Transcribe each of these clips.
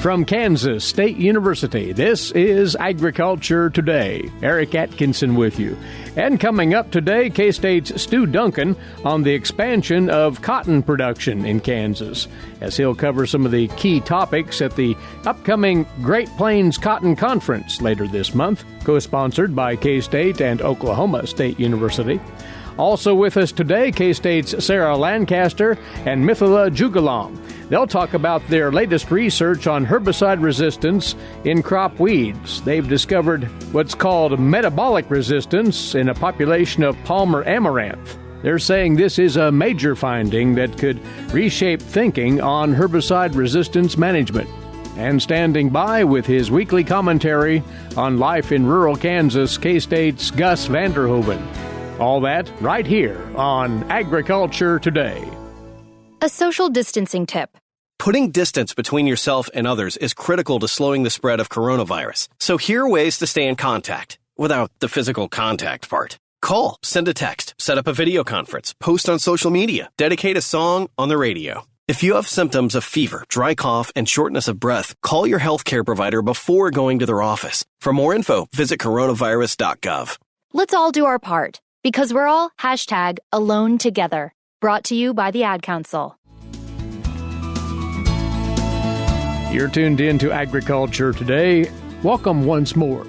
From Kansas State University, this is Agriculture Today. Eric Atkinson with you. And coming up today, K-State's Stu Duncan on the expansion of cotton production in Kansas, as he'll cover some of the key topics at the upcoming Great Plains Cotton Conference later this month, co-sponsored by K-State and Oklahoma State University. Also with us today, K-State's Sarah Lancaster and Mithila Jugulam. They'll talk about their latest research on herbicide resistance in crop weeds. They've discovered what's called metabolic resistance in a population of Palmer amaranth. They're saying this is a major finding that could reshape thinking on herbicide resistance management. And standing by with his weekly commentary on life in rural Kansas, K-State's Gus Vanderhoeven. All that right here on Agriculture Today. A social distancing tip. Putting distance between yourself and others is critical to slowing the spread of coronavirus. So here are ways to stay in contact without the physical contact part. Call, send a text, set up a video conference, post on social media, dedicate a song on the radio. If you have symptoms of fever, dry cough, and shortness of breath, call your healthcare provider before going to their office. For more info, visit coronavirus.gov. Let's all do our part, because we're all #AloneTogether. Brought to you by the Ad Council. You're tuned in to Agriculture Today. Welcome once more.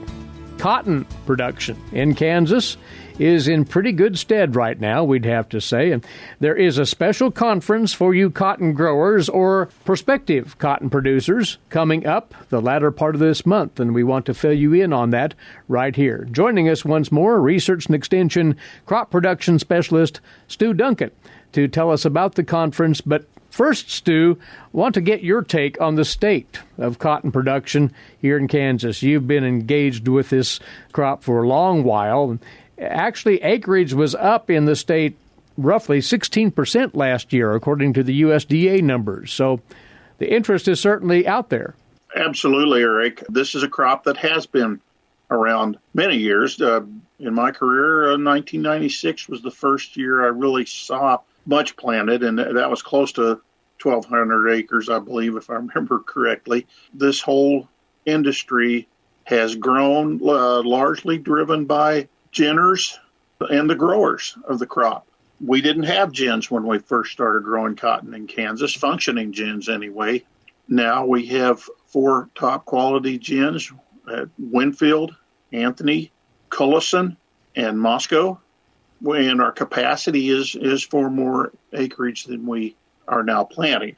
Cotton production in Kansas is in pretty good stead right now, we'd have to say. And there is a special conference for you cotton growers or prospective cotton producers coming up the latter part of this month, and we want to fill you in on that right here. Joining us once more, Research and Extension Crop Production Specialist Stu Duncan to tell us about the conference. But first, Stu, want to get your take on the state of cotton production here in Kansas. You've been engaged with this crop for a long while. Actually, acreage was up in the state roughly 16% last year, according to the USDA numbers. So the interest is certainly out there. Absolutely, Eric. This is a crop that has been around many years. In my career, 1996 was the first year I really saw much planted, and that was close to 1,200 acres, I believe, if I remember correctly. This whole industry has grown largely driven by ginners and the growers of the crop. We didn't have gins when we first started growing cotton in Kansas, functioning gins anyway. Now we have 4 top quality gins at Winfield, Anthony, Cullison, and Moscow. And our capacity is for more acreage than we are now planting.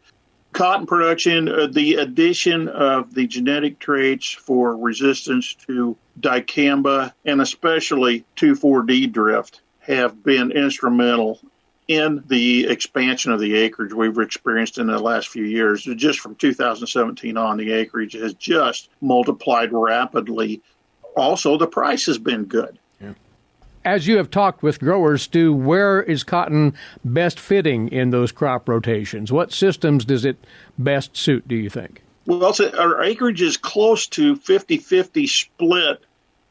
Cotton production, the addition of the genetic traits for resistance to dicamba and especially 2,4-D drift have been instrumental in the expansion of the acreage we've experienced in the last few years. Just from 2017 on, the acreage has just multiplied rapidly. Also, the price has been good. As you have talked with growers, Stu, where is cotton best fitting in those crop rotations? What systems does it best suit, do you think? Well, our acreage is close to 50-50 split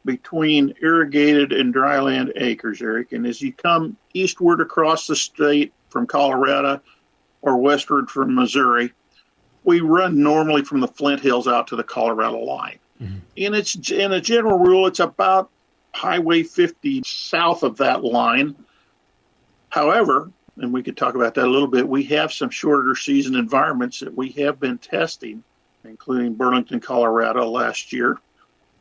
between irrigated and dryland acres, Eric. And as you come eastward across the state from Colorado or westward from Missouri, we run normally from the Flint Hills out to the Colorado line. Mm-hmm. And it's, in a general rule, it's about Highway 50 south of that line. However, and we could talk about that a little bit, we have some shorter season environments that we have been testing, including Burlington, Colorado last year,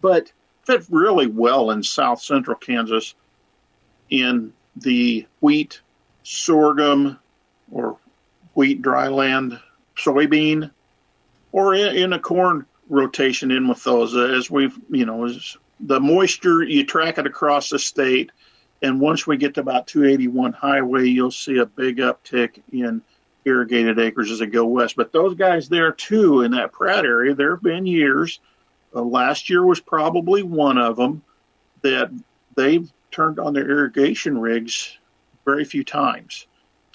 but fit really well in south central Kansas in the wheat, sorghum, or wheat dryland, soybean, or in a corn rotation in with those. As we've, as the moisture, you track it across the state, and once we get to about 281 highway, you'll see a big uptick in irrigated acres as they go west. But those guys there, too, in that Pratt area, there have been years, last year was probably one of them, that they've turned on their irrigation rigs very few times,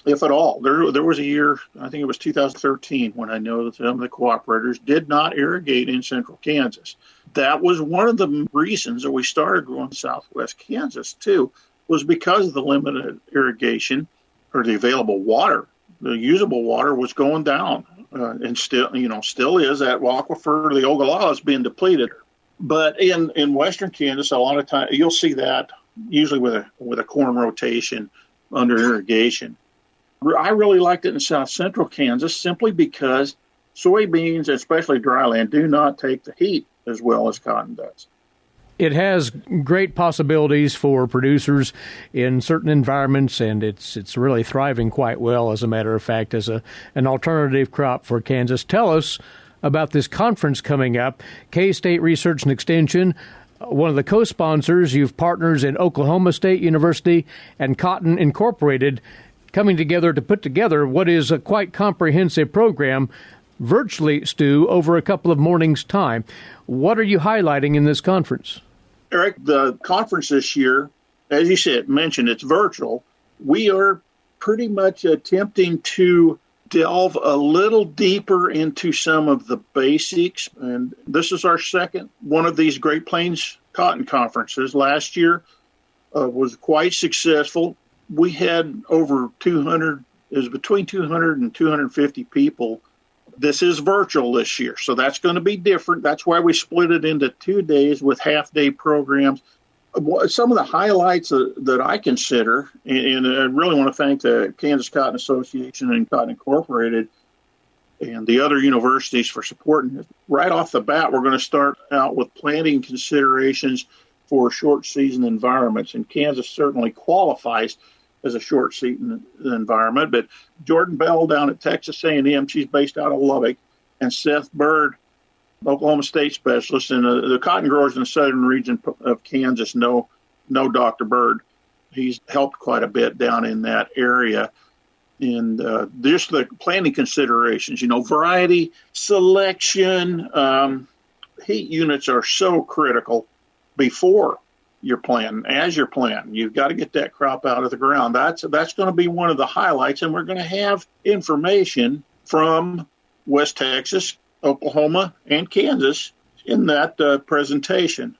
if at all. There was a year, I think it was 2013, when I know that some of the cooperators did not irrigate in central Kansas. That was one of the reasons that we started growing southwest Kansas, too, was because of the limited irrigation or the available water. The usable water was going down and still is. That aquifer, the Ogallala, is being depleted. But in western Kansas, a lot of times you'll see that usually with a corn rotation under irrigation. I really liked it in south central Kansas simply because soybeans, especially dryland, do not take the heat as well as cotton does. It has great possibilities for producers in certain environments, and it's really thriving quite well, as a matter of fact, as an alternative crop for Kansas. Tell us about this conference coming up, K-State Research and Extension. One of the co-sponsors, you've partners in Oklahoma State University and Cotton Incorporated coming together to put together what is a quite comprehensive program, virtually, Stu, over a couple of mornings' time. What are you highlighting in this conference? Eric, the conference this year, as you mentioned, it's virtual. We are pretty much attempting to delve a little deeper into some of the basics. And this is our second one of these Great Plains Cotton Conferences. Last year was quite successful. We had over 200, it was between 200 and 250 people. This is virtual this year, so that's going to be different. That's why we split it into 2 days with half-day programs. Some of the highlights that I consider, and I really want to thank the Kansas Cotton Association and Cotton Incorporated and the other universities for supporting it. Right off the bat, we're going to start out with planting considerations for short-season environments, and Kansas certainly qualifies as a short-season environment. But Jordan Bell down at Texas A&M, she's based out of Lubbock, and Seth Bird, Oklahoma State specialist, and the cotton growers in the southern region of Kansas know Dr. Bird. He's helped quite a bit down in that area. And just the planting considerations, variety, selection, heat units are so critical before you're planting. As you're planting, you've got to get that crop out of the ground. That's going to be one of the highlights, and we're going to have information from West Texas, Oklahoma, and Kansas in that presentation.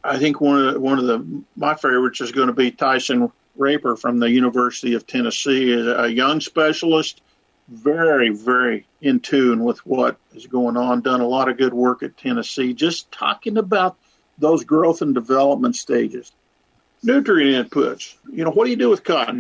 I think one of my favorites is going to be Tyson Raper from the University of Tennessee, a young specialist, very, very in tune with what is going on, done a lot of good work at Tennessee, just talking about those growth and development stages. Nutrient inputs. What do you do with cotton?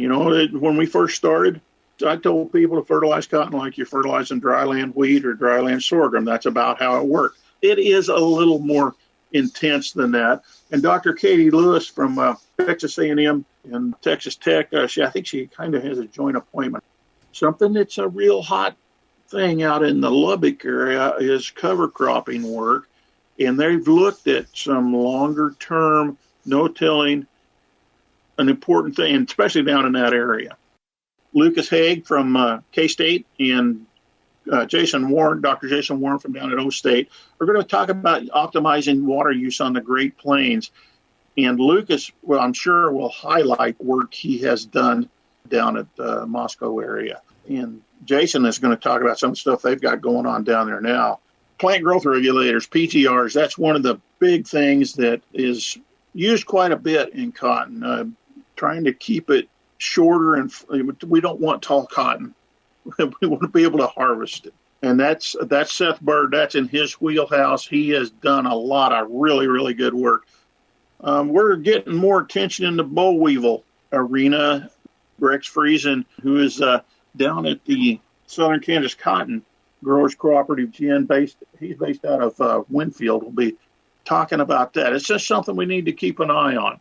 When we first started, I told people to fertilize cotton like you're fertilizing dryland wheat or dryland sorghum. That's about how it worked. It is a little more intense than that. And Dr. Katie Lewis from Texas A&M and Texas Tech, I think she kind of has a joint appointment. Something that's a real hot thing out in the Lubbock area is cover cropping work. And they've looked at some longer-term no-tilling, an important thing, especially down in that area. Lucas Haig from K-State and Dr. Jason Warren from down at O State are going to talk about optimizing water use on the Great Plains. And Lucas, I'm sure, will highlight work he has done down at the Moscow area. And Jason is going to talk about some of the stuff they've got going on down there now. Plant growth regulators, PGRs, that's one of the big things that is used quite a bit in cotton, trying to keep it shorter. And we don't want tall cotton. We want to be able to harvest it. And that's Seth Bird. That's in his wheelhouse. He has done a lot of really, really good work. We're getting more attention in the boll weevil arena. Rex Friesen, who is down at the Southern Kansas Cotton Growers Cooperative Gin, he's based out of Winfield, will be talking about that. It's just something we need to keep an eye on.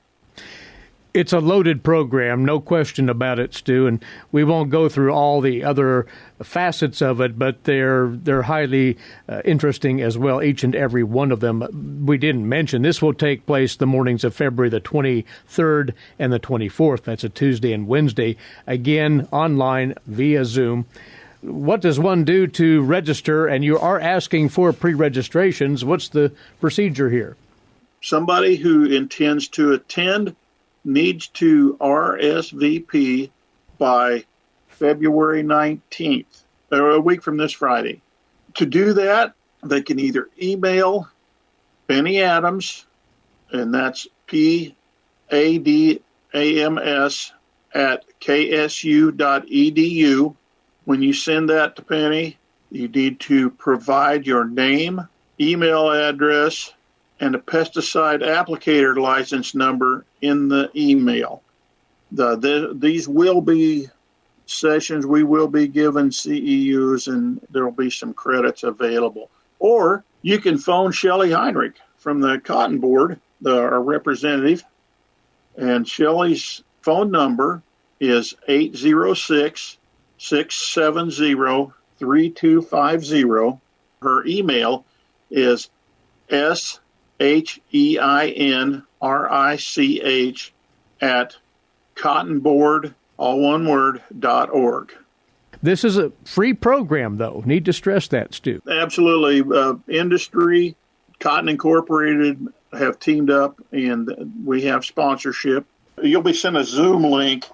It's a loaded program, no question about it, Stu, and we won't go through all the other facets of it, but they're highly interesting as well, each and every one of them. We didn't mention this will take place the mornings of February the 23rd and the 24th. That's a Tuesday and Wednesday, again online via Zoom. What does one do to register? And you are asking for pre-registrations. What's the procedure here? Somebody who intends to attend needs to RSVP by February 19th, or a week from this Friday. To do that, they can either email Penny Adams, and that's PADAMS @ksu.edu. When you send that to Penny, You need to provide your name, email address, and a pesticide applicator license number in the email. These will be sessions we will be giving CEUs, and there will be some credits available. Or you can phone Shelley Heinrich from the Cotton Board, our representative, and Shelley's phone number is 806-670-3250. Her email is sheinrich@cottonboard, all one word, .org. This is a free program, though. Need to stress that, Stu. Absolutely. Industry, Cotton Incorporated have teamed up, and we have sponsorship. You'll be sent a Zoom link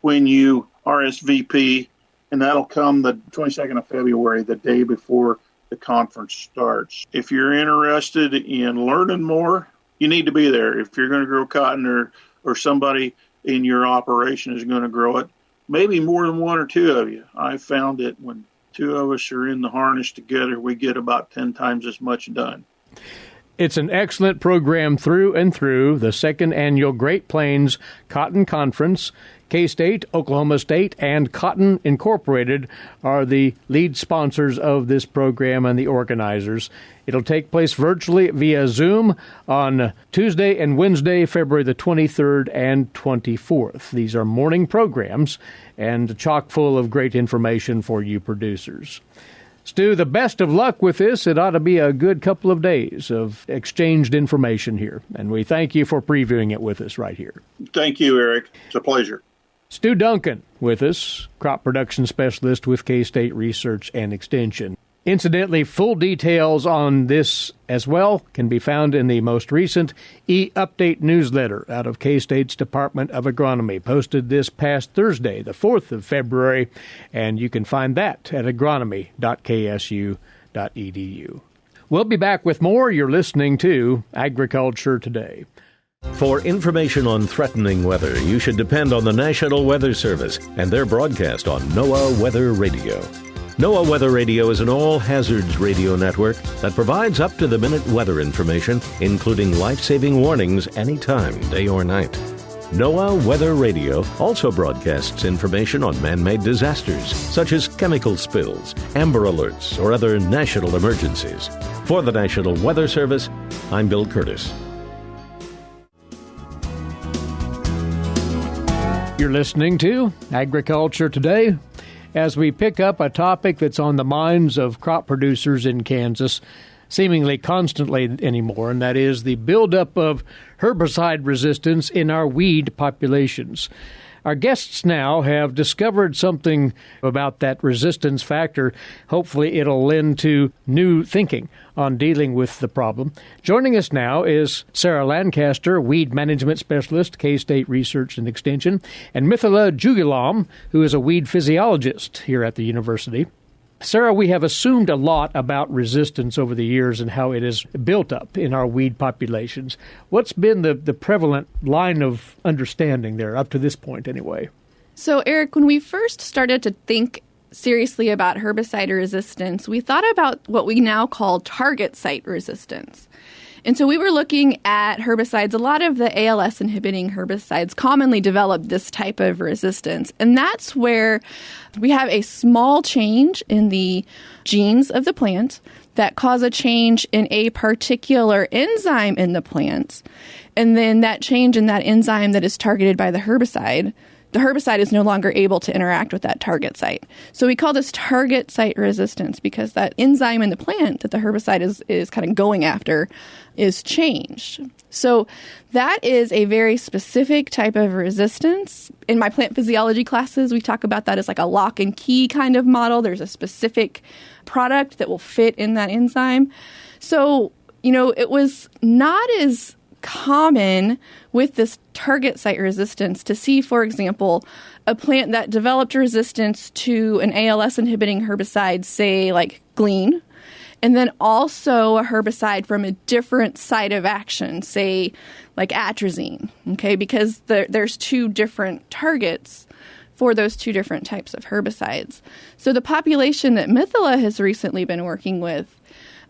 when you RSVP, and that'll come the 22nd of February, the day before the conference starts. If you're interested in learning more, you need to be there. If you're going to grow cotton or somebody in your operation is going to grow it, maybe more than one or two of you. I found that when two of us are in the harness together, we get about 10 times as much done. It's an excellent program through and through. The second annual Great Plains Cotton Conference, K-State, Oklahoma State, and Cotton Incorporated are the lead sponsors of this program and the organizers. It'll take place virtually via Zoom on Tuesday and Wednesday, February the 23rd and 24th. These are morning programs and chock full of great information for you producers. Stu, the best of luck with this. It ought to be a good couple of days of exchanged information here, and we thank you for previewing it with us right here. Thank you, Eric. It's a pleasure. Stu Duncan with us, crop production specialist with K-State Research and Extension. Incidentally, full details on this as well can be found in the most recent e-update newsletter out of K-State's Department of Agronomy, posted this past Thursday, the 4th of February, and you can find that at agronomy.ksu.edu. We'll be back with more. You're listening to Agriculture Today. For information on threatening weather, you should depend on the National Weather Service and their broadcast on NOAA Weather Radio. NOAA Weather Radio is an all-hazards radio network that provides up-to-the-minute weather information, including life-saving warnings anytime, day or night. NOAA Weather Radio also broadcasts information on man-made disasters, such as chemical spills, amber alerts, or other national emergencies. For the National Weather Service, I'm Bill Curtis. You're listening to Agriculture Today, as we pick up a topic that's on the minds of crop producers in Kansas seemingly constantly anymore, and that is the buildup of herbicide resistance in our weed populations. Our guests now have discovered something about that resistance factor. Hopefully it'll lend to new thinking on dealing with the problem. Joining us now is Sarah Lancaster, Weed Management Specialist, K-State Research and Extension, and Mithila Jugulam, who is a weed physiologist here at the university. Sarah, we have assumed a lot about resistance over the years and how it is built up in our weed populations. What's been the prevalent line of understanding there, up to this point anyway? So, Eric, when we first started to think seriously about herbicide resistance, we thought about what we now call target site resistance. And so we were looking at herbicides. A lot of the ALS-inhibiting herbicides commonly develop this type of resistance. And that's where we have a small change in the genes of the plant that cause a change in a particular enzyme in the plant. And then that change in that enzyme that is targeted by the herbicide is no longer able to interact with that target site. So we call this target site resistance because that enzyme in the plant that the herbicide is kind of going after is changed. So that is a very specific type of resistance. In my plant physiology classes, we talk about that as like a lock and key kind of model. There's a specific product that will fit in that enzyme. So, it was not as common with this target site resistance to see, for example, a plant that developed resistance to an ALS inhibiting herbicide, say like Glean, and then also a herbicide from a different site of action, say like atrazine, okay, because there's two different targets for those two different types of herbicides. So the population that Mithila has recently been working with,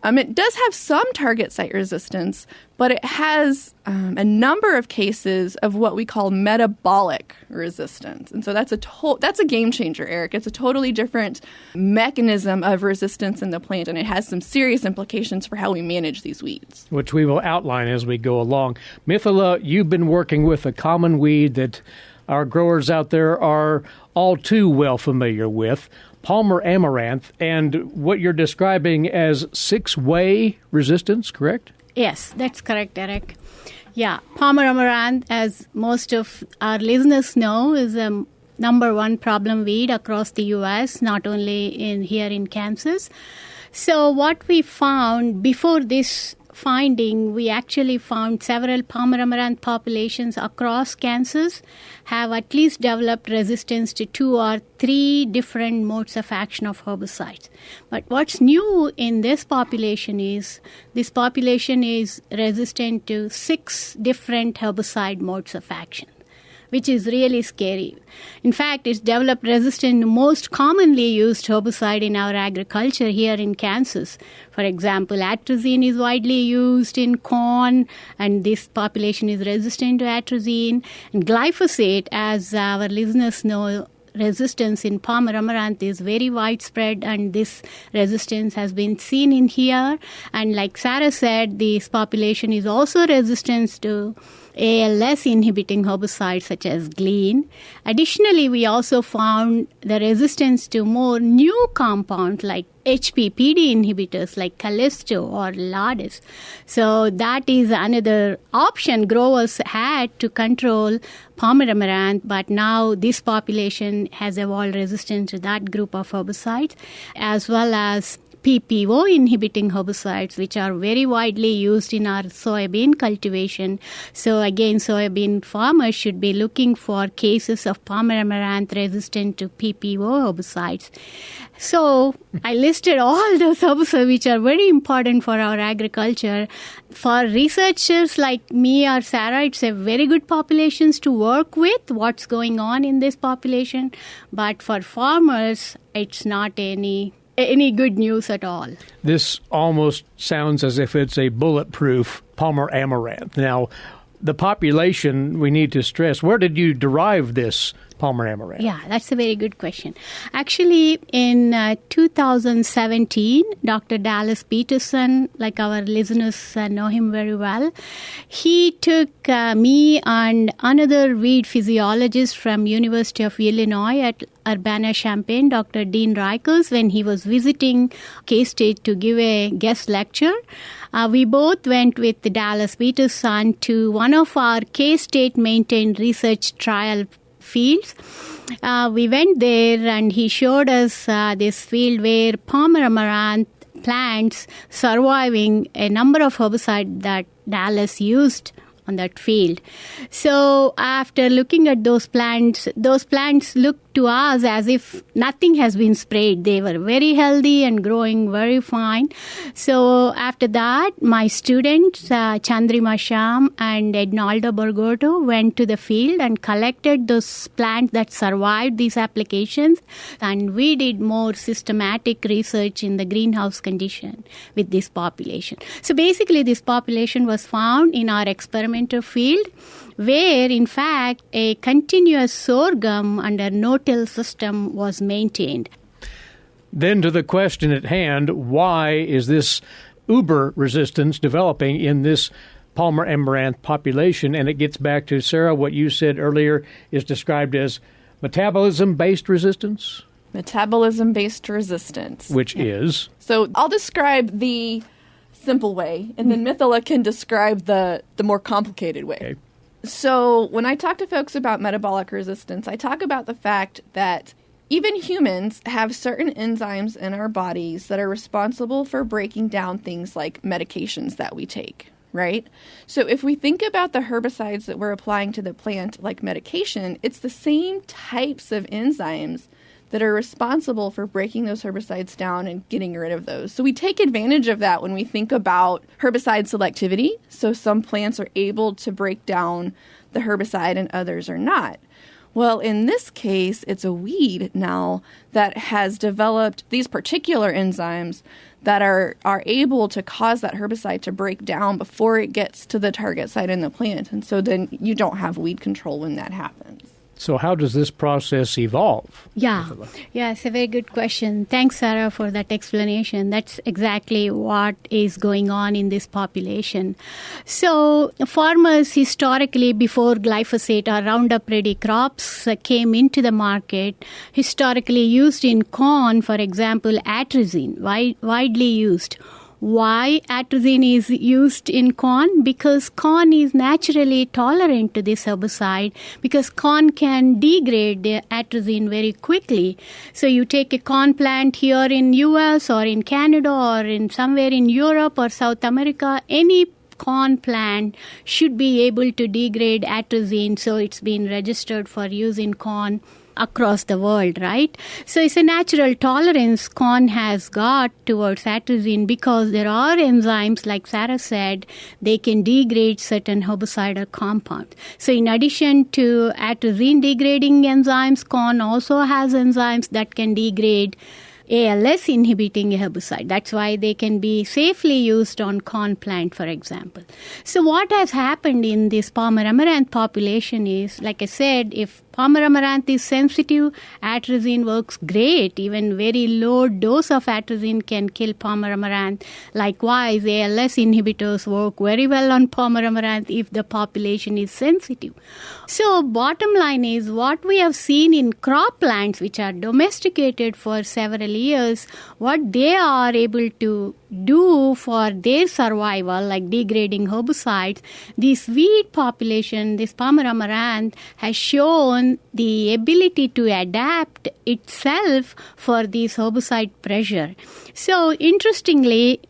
it does have some target site resistance, but it has a number of cases of what we call metabolic resistance. And so that's a game changer, Eric. It's a totally different mechanism of resistance in the plant, and it has some serious implications for how we manage these weeds, which we will outline as we go along. Mithila, you've been working with a common weed that our growers out there are all too well familiar with, Palmer amaranth, and what you're describing as six-way resistance, correct? Yes, that's correct, Eric. Yeah, Palmer amaranth, as most of our listeners know, is a number one problem weed across the U.S., not only here in Kansas. So what we found before this finding, we actually found several Palmer amaranth populations across Kansas have at least developed resistance to 2 or 3 different modes of action of herbicides. But what's new in this population is resistant to 6 different herbicide modes of action, which is really scary. In fact, it's developed resistance to most commonly used herbicide in our agriculture here in Kansas. For example, atrazine is widely used in corn, and this population is resistant to atrazine. And glyphosate, as our listeners know, resistance in Palmer amaranth is very widespread, and this resistance has been seen in here. And like Sarah said, this population is also resistant to ALS inhibiting herbicides such as glean. Additionally, we also found the resistance to more new compounds like HPPD inhibitors like Callisto or Ladis. So that is another option growers had to control Palmer amaranth, but now this population has evolved resistance to that group of herbicides, as well as PPO inhibiting herbicides, which are very widely used in our soybean cultivation. So again, soybean farmers should be looking for cases of Palmer amaranth resistant to PPO herbicides. So I listed all those herbicides which are very important for our agriculture. For researchers like me or Sarah, it's a very good populations to work with, what's going on in this population. But for farmers, it's not any good news at all. This almost sounds as if it's a bulletproof Palmer amaranth. Now, the population, we need to stress, where did you derive this Palmer amaranth? Yeah, that's a very good question. Actually, in 2017, Dr. Dallas Peterson, like our listeners know him very well, he took me and another weed physiologist from University of Illinois at Urbana-Champaign, Dr. Dean Reichels, when he was visiting K-State to give a guest lecture. We both went with Dallas Peterson to one of our K-State maintained research trial fields. We went there and he showed us this field where Palmer amaranth plants surviving a number of herbicides that Dallas used on that field. So after looking at those plants looked to us as if nothing has been sprayed. They were very healthy and growing very fine. So after that, my students, Chandrima Sham and Ednaldo Borgotto, went to the field and collected those plants that survived these applications. And we did more systematic research in the greenhouse condition with this population. So basically, this population was found in our experimental field, where, in fact, a continuous sorghum under no-till system was maintained. Then to the question at hand, why is this uber resistance developing in this Palmer amaranth population? And it gets back to, Sarah, what you said earlier is described as metabolism-based resistance? Metabolism-based resistance. Which is? So I'll describe the simple way, and then Mithila can describe the more complicated way. Okay. So when I talk to folks about metabolic resistance, I talk about the fact that even humans have certain enzymes in our bodies that are responsible for breaking down things like medications that we take, right? So if we think about the herbicides that we're applying to the plant like medication, it's the same types of enzymes that are responsible for breaking those herbicides down and getting rid of those. So we take advantage of that when we think about herbicide selectivity. So some plants are able to break down the herbicide and others are not. Well, in this case, it's a weed now that has developed these particular enzymes that are able to cause that herbicide to break down before it gets to the target site in the plant. And so then you don't have weed control when that happens. So how does this process evolve? Yeah, it's a very good question. Thanks, Sarah, for that explanation. That's exactly what is going on in this population. So farmers historically, before glyphosate or Roundup Ready crops came into the market, historically used in corn, for example, atrazine, widely used. Why atrazine is used in corn? Because corn is naturally tolerant to this herbicide, because corn can degrade the atrazine very quickly. So you take a corn plant here in US or in Canada or in somewhere in Europe or South America, any corn plant should be able to degrade atrazine, so it's been registered for use in corn across the world, right? So it's a natural tolerance corn has got towards atrazine, because there are enzymes, like Sarah said, they can degrade certain herbicidal compounds. So in addition to atrazine degrading enzymes, corn also has enzymes that can degrade ALS inhibiting herbicide. That's why they can be safely used on corn plant, for example. So what has happened in this palmer amaranth population is, like I said, if palmer amaranth is sensitive, atrazine works great. Even very low dose of atrazine can kill palmer amaranth. Likewise, ALS inhibitors work very well on palmer amaranth if the population is sensitive. So bottom line is, what we have seen in crop plants which are domesticated for several years, what they are able to do for their survival, like degrading herbicides, this weed population, this palmer amaranth, has shown the ability to adapt itself for this herbicide pressure. So interestingly,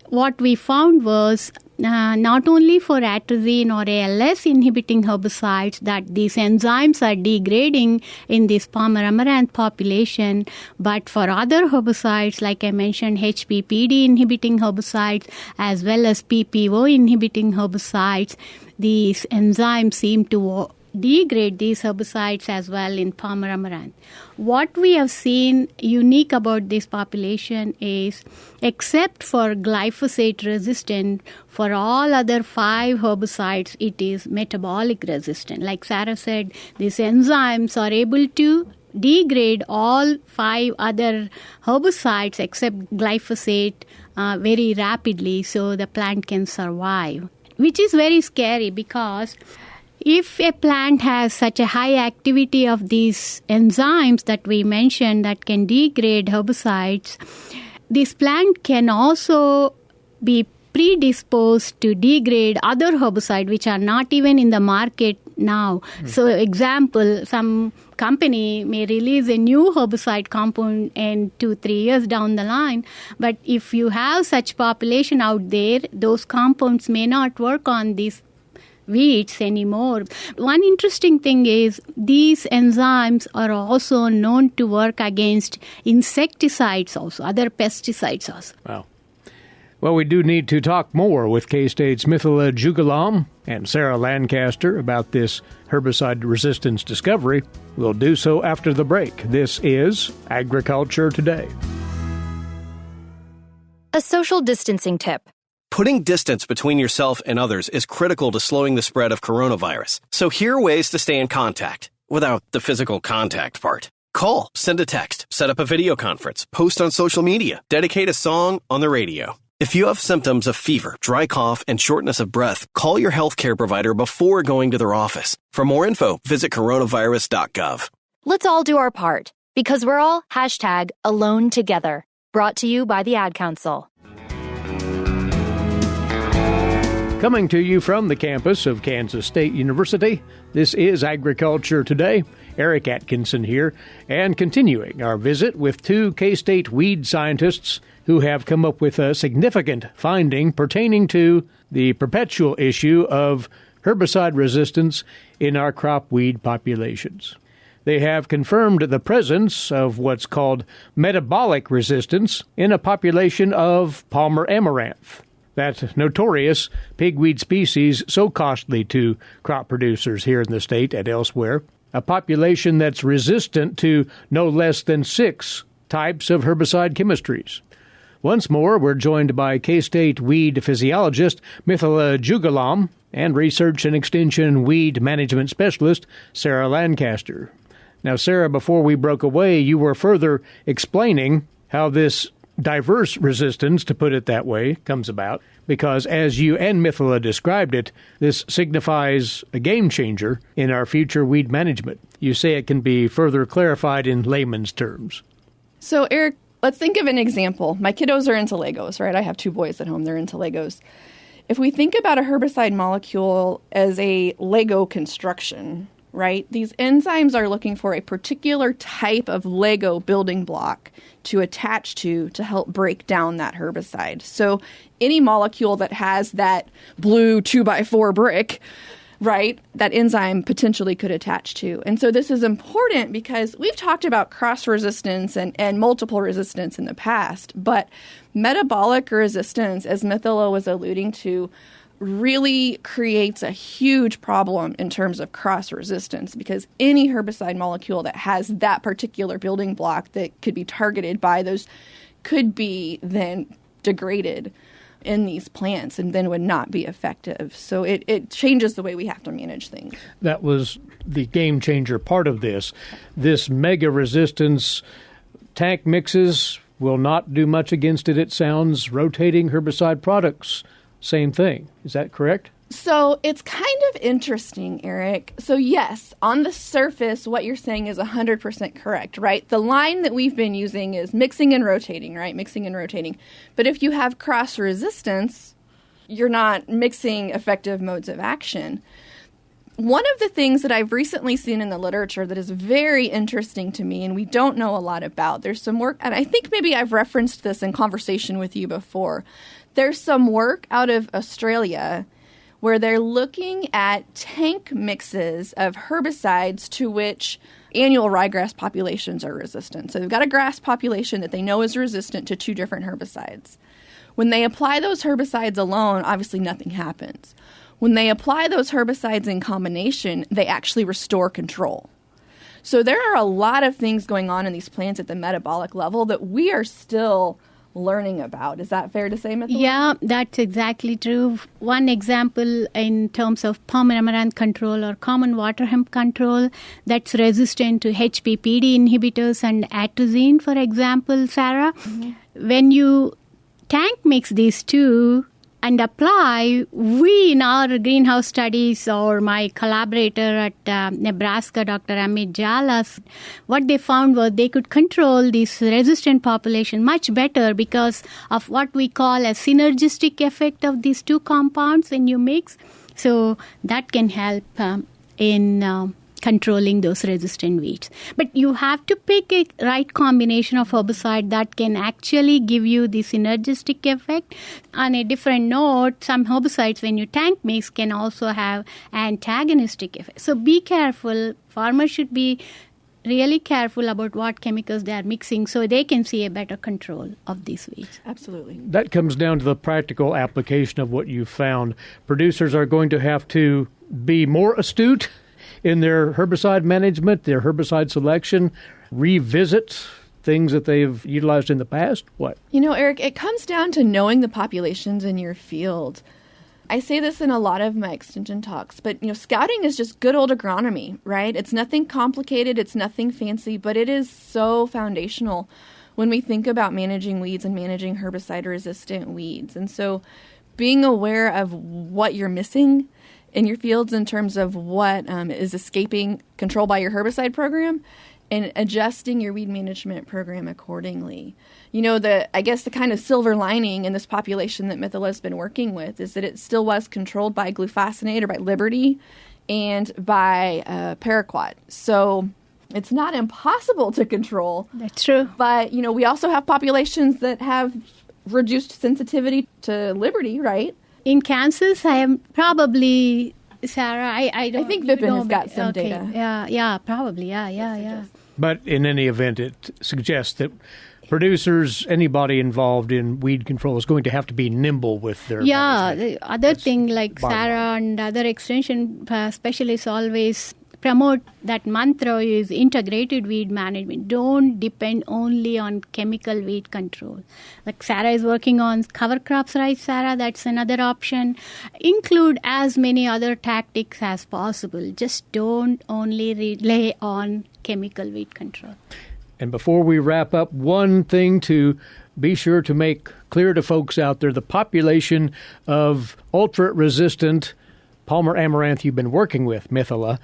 what we found was not only for atrazine or ALS inhibiting herbicides that these enzymes are degrading in this palmer amaranth population, but for other herbicides, like I mentioned, HPPD inhibiting herbicides as well as PPO inhibiting herbicides, these enzymes seem to degrade these herbicides as well in palmer amaranth. What we have seen unique about this population is, except for glyphosate resistant, for all other 5 herbicides, it is metabolic resistant. Like Sarah said, these enzymes are able to degrade all 5 other herbicides except glyphosate very rapidly, so the plant can survive, which is very scary, because if a plant has such a high activity of these enzymes that we mentioned that can degrade herbicides, this plant can also be predisposed to degrade other herbicides which are not even in the market now. So example, some company may release a new herbicide compound in 2-3 years down the line, but if you have such population out there, those compounds may not work on these weeds anymore. One interesting thing is, these enzymes are also known to work against insecticides also, other pesticides also. Wow. Well, we do need to talk more with K-State's Mithila Jugulam and Sarah Lancaster about this herbicide resistance discovery. We'll do so after the break. This is Agriculture Today. A social distancing tip. Putting distance between yourself and others is critical to slowing the spread of coronavirus. So here are ways to stay in contact without the physical contact part. Call, send a text, set up a video conference, post on social media, dedicate a song on the radio. If you have symptoms of fever, dry cough, and shortness of breath, call your healthcare provider before going to their office. For more info, visit coronavirus.gov. Let's all do our part, because we're all #AloneTogether. Brought to you by the Ad Council. Coming to you from the campus of Kansas State University, this is Agriculture Today. Eric Atkinson here, and continuing our visit with 2 K-State weed scientists who have come up with a significant finding pertaining to the perpetual issue of herbicide resistance in our crop weed populations. They have confirmed the presence of what's called metabolic resistance in a population of palmer amaranth, that notorious pigweed species so costly to crop producers here in the state and elsewhere. a population that's resistant to no less than 6 types of herbicide chemistries. Once more, we're joined by K-State weed physiologist Mithila Jugulam and research and extension weed management specialist Sarah Lancaster. Now, Sarah, before we broke away, you were further explaining how this diverse resistance, to put it that way, comes about, because as you and Mithila described it, this signifies a game changer in our future weed management. You say it can be further clarified in layman's terms. So, Eric, let's think of an example. My kiddos are into Legos, right? I have 2 boys at home. They're into Legos. If we think about a herbicide molecule as a Lego construction, right, these enzymes are looking for a particular type of Lego building block to attach to help break down that herbicide. So any molecule that has that blue 2x4 brick, right, that enzyme potentially could attach to. And so this is important because we've talked about cross-resistance and multiple resistance in the past, but metabolic resistance, as Mithila was alluding to, really creates a huge problem in terms of cross-resistance because any herbicide molecule that has that particular building block that could be targeted by those could be then degraded in these plants and then would not be effective. So it changes the way we have to manage things. That was the game changer part of this. This mega resistance tank mixes will not do much against it, it sounds. Rotating herbicide products, same thing. Is that correct? So it's kind of interesting, Eric. So yes, on the surface, what you're saying is 100% correct, right? The line that we've been using is mixing and rotating, right? Mixing and rotating. But if you have cross-resistance, you're not mixing effective modes of action. One of the things that I've recently seen in the literature that is very interesting to me and we don't know a lot about, there's some work, and I think maybe I've referenced this in conversation with you before. There's some work out of Australia where they're looking at tank mixes of herbicides to which annual ryegrass populations are resistant. So they've got a grass population that they know is resistant to 2 different herbicides. When they apply those herbicides alone, obviously nothing happens. When they apply those herbicides in combination, they actually restore control. So there are a lot of things going on in these plants at the metabolic level that we are still learning about. Is that fair to say, Mithila? Yeah, that's exactly true. One example in terms of palm amaranth control or common water hemp control that's resistant to HPPD inhibitors and atrazine, for example, Sarah. Mm-hmm. When you tank mix these 2 and apply, we in our greenhouse studies or my collaborator at Nebraska, Dr. Amit Jalas, what they found was they could control this resistant population much better because of what we call a synergistic effect of these 2 compounds when you mix. So that can help in controlling those resistant weeds. But you have to pick a right combination of herbicide that can actually give you the synergistic effect. On a different note, some herbicides, when you tank mix, can also have antagonistic effect. So be careful. Farmers should be really careful about what chemicals they are mixing so they can see a better control of these weeds. Absolutely. That comes down to the practical application of what you've found. Producers are going to have to be more astute in their herbicide management, their herbicide selection, revisit things that they've utilized in the past? What? You know, Eric, it comes down to knowing the populations in your field. I say this in a lot of my extension talks, but, scouting is just good old agronomy, right? It's nothing complicated, it's nothing fancy, but it is so foundational when we think about managing weeds and managing herbicide-resistant weeds. And so being aware of what you're missing in your fields in terms of what is escaping control by your herbicide program and adjusting your weed management program accordingly. I guess the kind of silver lining in this population that Mithila has been working with is that it still was controlled by glufosinate or by Liberty and by paraquat. So it's not impossible to control. That's true. But, we also have populations that have reduced sensitivity to Liberty, right? In Kansas, I am probably, Sarah, I don't... I think Vipin has got some data. Yeah, probably, yeah. But in any event, it suggests that producers, anybody involved in weed control is going to have to be nimble with their... Yeah, the other thing like Sarah and other extension specialists always promote that mantra is integrated weed management. Don't depend only on chemical weed control. Like Sarah is working on cover crops, right, Sarah? That's another option. Include as many other tactics as possible. Just don't only rely on chemical weed control. And before we wrap up, one thing to be sure to make clear to folks out there, the population of ultra-resistant Palmer amaranth you've been working with, Mithila,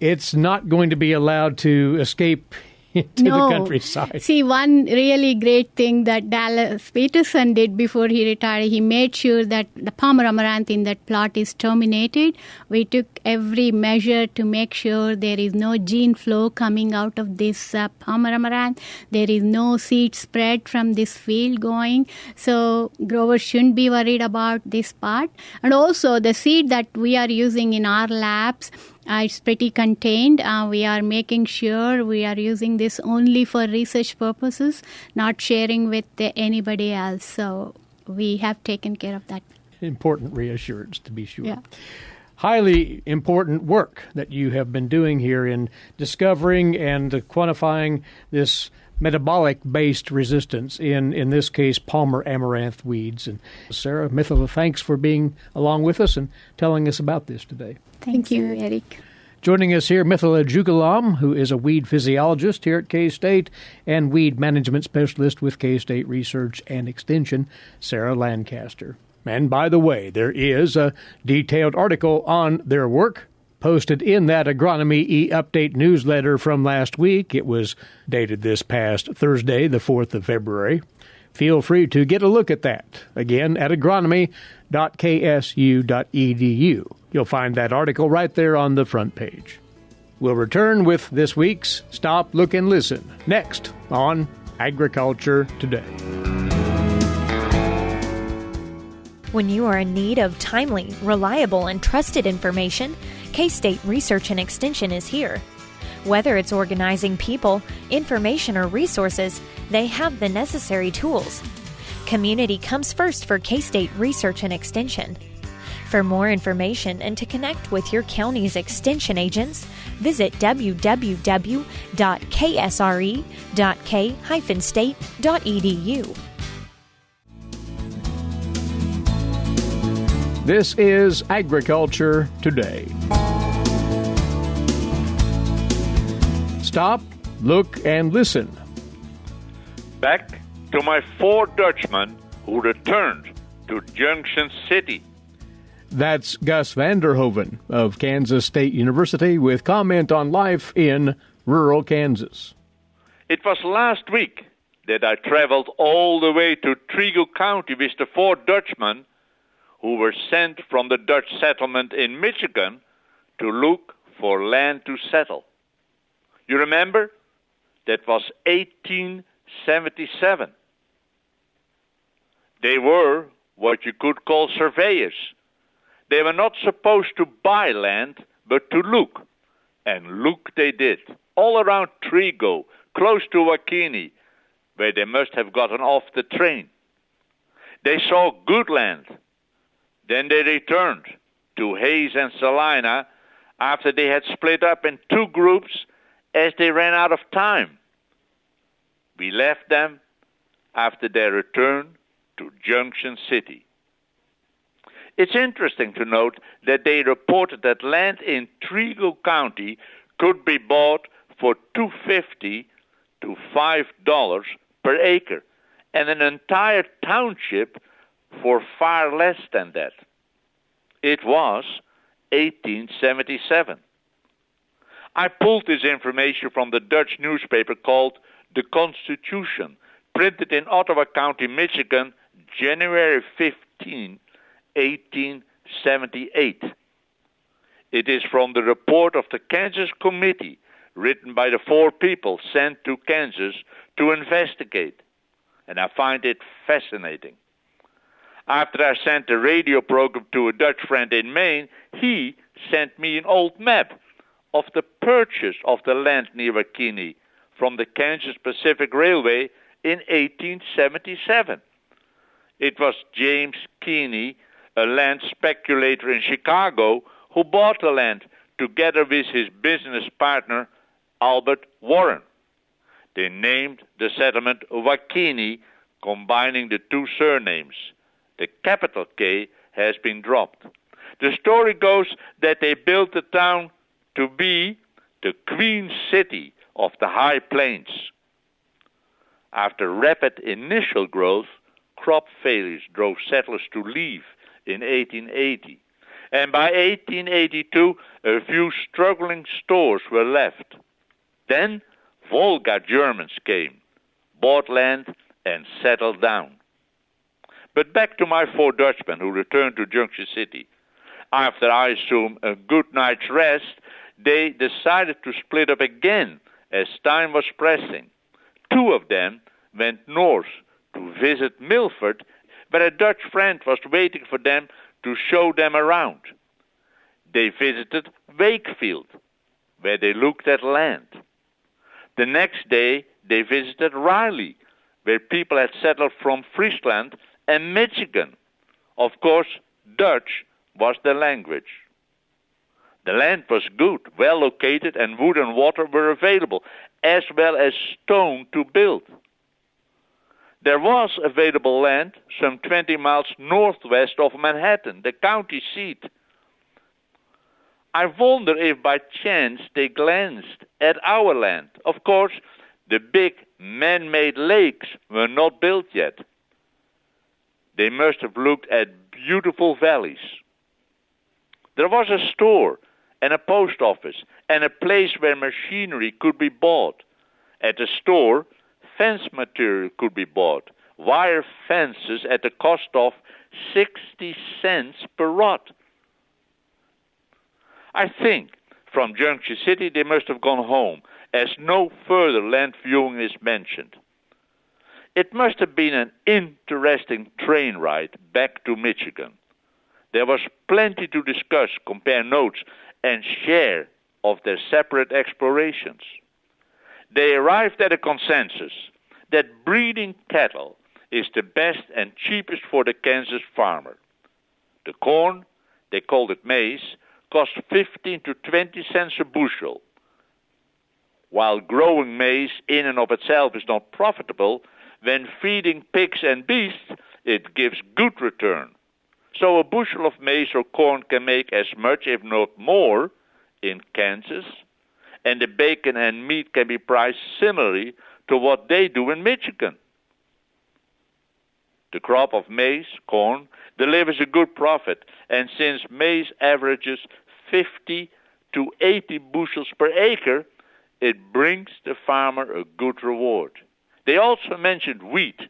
it's not going to be allowed to escape into the countryside. See, one really great thing that Dallas Peterson did before he retired, he made sure that the Palmer amaranth in that plot is terminated. We took every measure to make sure there is no gene flow coming out of this Palmer amaranth. There is no seed spread from this field going. So growers shouldn't be worried about this part. And also the seed that we are using in our labs, it's pretty contained. We are making sure we are using this only for research purposes, not sharing with anybody else. So we have taken care of that. Important reassurance, to be sure. Yeah. Highly important work that you have been doing here in discovering and quantifying this metabolic-based resistance in this case, Palmer amaranth weeds. And Sarah, Mithila, thanks for being along with us and telling us about this today. Thank you, Eric. Joining us here, Mithila Jugulam, who is a weed physiologist here at K-State and weed management specialist with K-State Research and Extension, Sarah Lancaster. And by the way, there is a detailed article on their work posted in that Agronomy E-Update newsletter from last week. It was dated this past Thursday, the 4th of February. Feel free to get a look at that, again, at agronomy.ksu.edu. You'll find that article right there on the front page. We'll return with this week's Stop, Look, and Listen next on Agriculture Today. When you are in need of timely, reliable, and trusted information, K-State Research and Extension is here. Whether it's organizing people, information, or resources, they have the necessary tools. Community comes first for K-State Research and Extension. For more information and to connect with your county's extension agents, visit www.ksre.k-state.edu. This is Agriculture Today. Stop, look, and listen. Back to my 4 Dutchmen who returned to Junction City. That's Gus Vander Hoeven of Kansas State University with comment on life in rural Kansas. It was last week that I traveled all the way to Trigo County with the 4 Dutchmen who were sent from the Dutch settlement in Michigan to look for land to settle. You remember? That was 1877. They were what you could call surveyors. They were not supposed to buy land, but to look. And look they did, all around Trigo, close to Wakini, where they must have gotten off the train. They saw good land. Then they returned to Hayes and Salina after they had split up in 2 groups as they ran out of time. We left them after their return to Junction City. It's interesting to note that they reported that land in Trigo County could be bought for $2.50 to $5 per acre, and an entire township for far less than that. It was 1877. I pulled this information from the Dutch newspaper called The Constitution, printed in Ottawa County, Michigan, January 15, 1878. It is from the report of the Kansas Committee, written by the 4 people sent to Kansas to investigate, and I find it fascinating. After I sent a radio program to a Dutch friend in Maine, he sent me an old map of the purchase of the land near Wakini from the Kansas Pacific Railway in 1877. It was James Keeney, a land speculator in Chicago, who bought the land together with his business partner, Albert Warren. They named the settlement Wakini, combining the two surnames. The capital K has been dropped. The story goes that they built the town to be the Queen City of the High Plains. After rapid initial growth, crop failures drove settlers to leave in 1880. And by 1882, a few struggling stores were left. Then Volga Germans came, bought land, and settled down. But back to my 4 Dutchmen who returned to Junction City. After, I assume, a good night's rest, they decided to split up again as time was pressing. 2 of them went north to visit Milford, where a Dutch friend was waiting for them to show them around. They visited Wakefield, where they looked at land. The next day, they visited Riley, where people had settled from Friesland and Michigan. Of course, Dutch was the language. The land was good, well located, and wood and water were available, as well as stone to build. There was available land some 20 miles northwest of Manhattan, the county seat. I wonder if by chance they glanced at our land. Of course, the big man-made lakes were not built yet. They must have looked at beautiful valleys. There was a store and a post office and a place where machinery could be bought. At the store, fence material could be bought, wire fences at the cost of 60 cents per rod. I think from Junction City they must have gone home, as no further land viewing is mentioned. It must have been an interesting train ride back to Michigan. There was plenty to discuss, compare notes, and share of their separate explorations. They arrived at a consensus that breeding cattle is the best and cheapest for the Kansas farmer. The corn, they called it maize, cost 15 to 20 cents a bushel. While growing maize in and of itself is not profitable, when feeding pigs and beasts, it gives good return. So a bushel of maize or corn can make as much, if not more, in Kansas, and the bacon and meat can be priced similarly to what they do in Michigan. The crop of maize, corn, delivers a good profit, and since maize averages 50 to 80 bushels per acre, it brings the farmer a good reward. They also mentioned wheat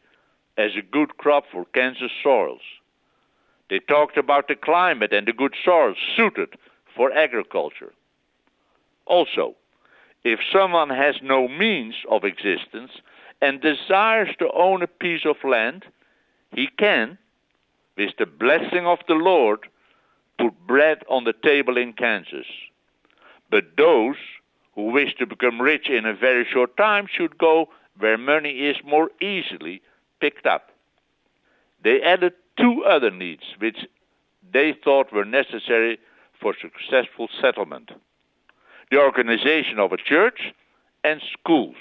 as a good crop for Kansas soils. They talked about the climate and the good soils suited for agriculture. Also, if someone has no means of existence and desires to own a piece of land, he can, with the blessing of the Lord, put bread on the table in Kansas. But those who wish to become rich in a very short time should go where money is more easily picked up. They added 2 other needs which they thought were necessary for successful settlement: the organization of a church and schools.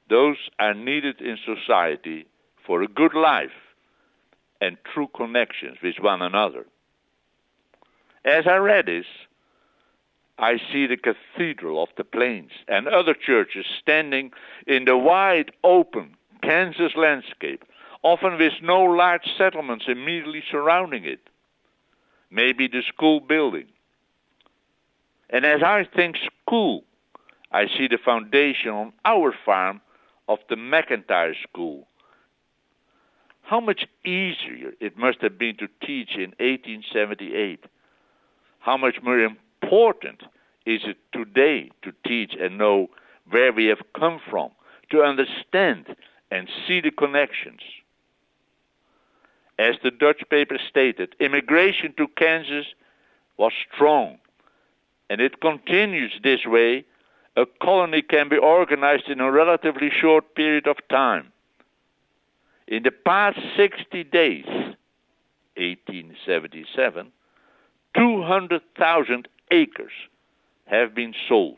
Those are needed in society for a good life and true connections with one another. As I read this, I see the Cathedral of the Plains and other churches standing in the wide open Kansas landscape, often with no large settlements immediately surrounding it. Maybe the school building. And as I think school, I see the foundation on our farm of the McIntyre School. How much easier it must have been to teach in 1878. How much more important is it today to teach and know where we have come from, to understand and see the connections. As the Dutch paper stated, immigration to Kansas was strong, and it continues this way. A colony can be organized in a relatively short period of time. In the past 60 days, 1877, 200,000 acres have been sold.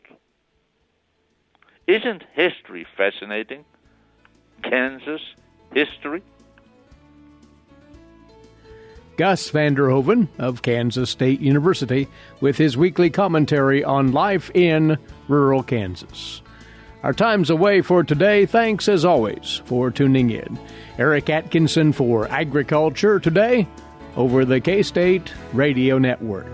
Isn't history fascinating? Kansas history? Gus van der Hoeven of Kansas State University with his weekly commentary on life in rural Kansas. Our time's away for today. Thanks, as always, for tuning in. Eric Atkinson for Agriculture Today over the K-State Radio Network.